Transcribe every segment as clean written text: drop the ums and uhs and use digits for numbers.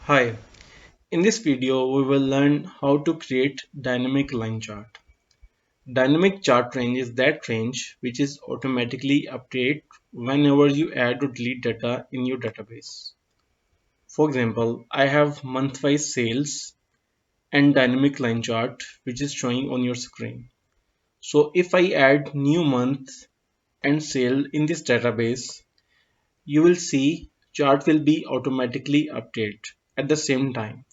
Hi, in this video we will learn how to create dynamic line chart. Dynamic chart range is that range which is automatically updated whenever you add or delete data in your database. For example, I have month-wise sales and dynamic line chart which is showing on your screen. So if I add new month and sale in this database, you will see chart will be automatically updated at the same time.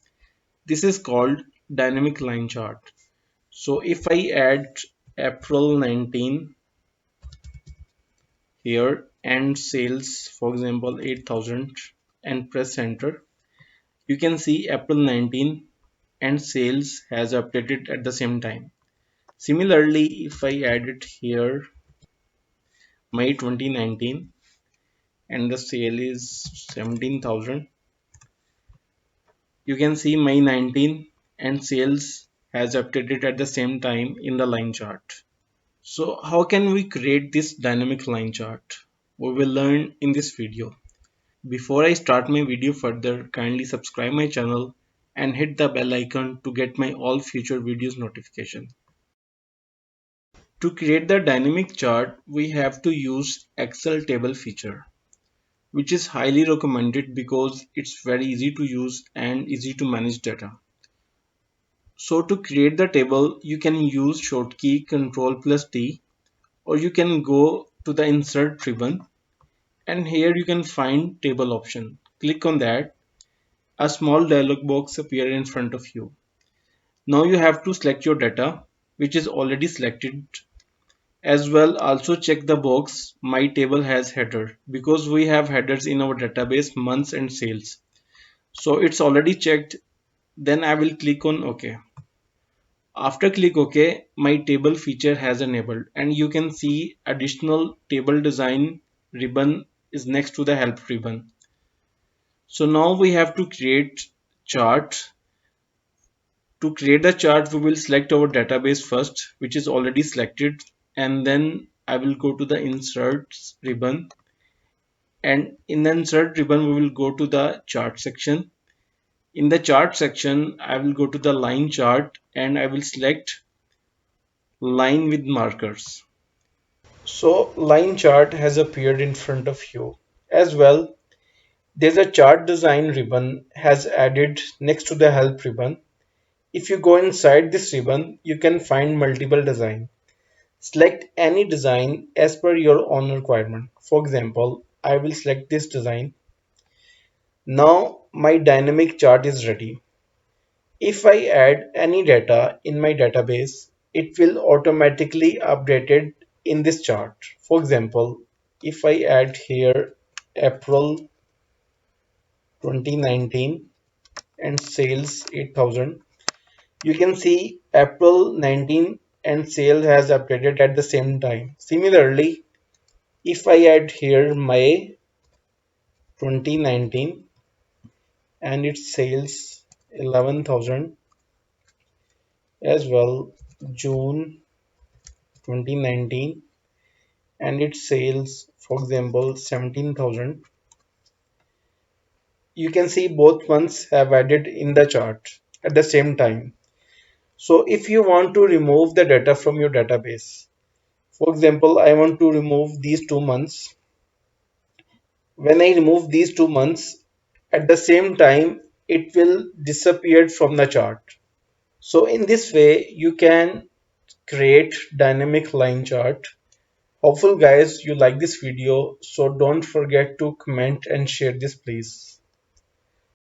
This is called dynamic line chart. So if I add April 19 here and sales, for example, 8,000 and press enter, you can see April 19 and sales has updated at the same time. Similarly, if I add it here, May 2019 and the sale is 17,000, you can see May 19 and sales has updated at the same time in the line chart. So how can we create this dynamic line chart? We will learn in this video. Before I start my video further, kindly subscribe my channel and hit the bell icon to get my all future videos notification. To create the dynamic chart, we have to use Excel table feature, which is highly recommended because it's very easy to use and easy to manage data. So to create the table, you can use shortcut Ctrl T, or you can go to the insert ribbon and here you can find table option. Click on that. A small dialog box appear in front of you. Now you have to select your data which is already selected. As well, also check the box my table has header because we have headers in our database months and sales. So it's already checked. Then I will click on OK. After click OK, my table feature has enabled and you can see additional table design ribbon is next to the help ribbon. So now we have to create chart. To create the chart, we will select our database first, which is already selected, and then I will go to the inserts ribbon, and in the insert ribbon we will go to the chart section. In the chart section, I will go to the line chart and I will select line with markers. So line chart has appeared in front of you. As well, there's a chart design ribbon has added next to the help ribbon. If you go inside this ribbon, you can find multiple design. Select any design as per your own requirement. For example, I will select this design. Now my dynamic chart is ready. If I add any data in my database, it will automatically update it in this chart. For example, if I add here April 2019 and sales 8,000, you can see April 19 and sale has updated at the same time. Similarly, if I add here May 2019 and its sales 11,000, as well June 2019 and its sales, for example, 17,000, you can see both months have added in the chart at the same time. So if you want to remove the data from your database, for example, I want to remove these 2 months. When I remove these 2 months, at the same time, it will disappear from the chart. So in this way, you can create dynamic line chart. Hopefully guys, you like this video. So don't forget to comment and share this please.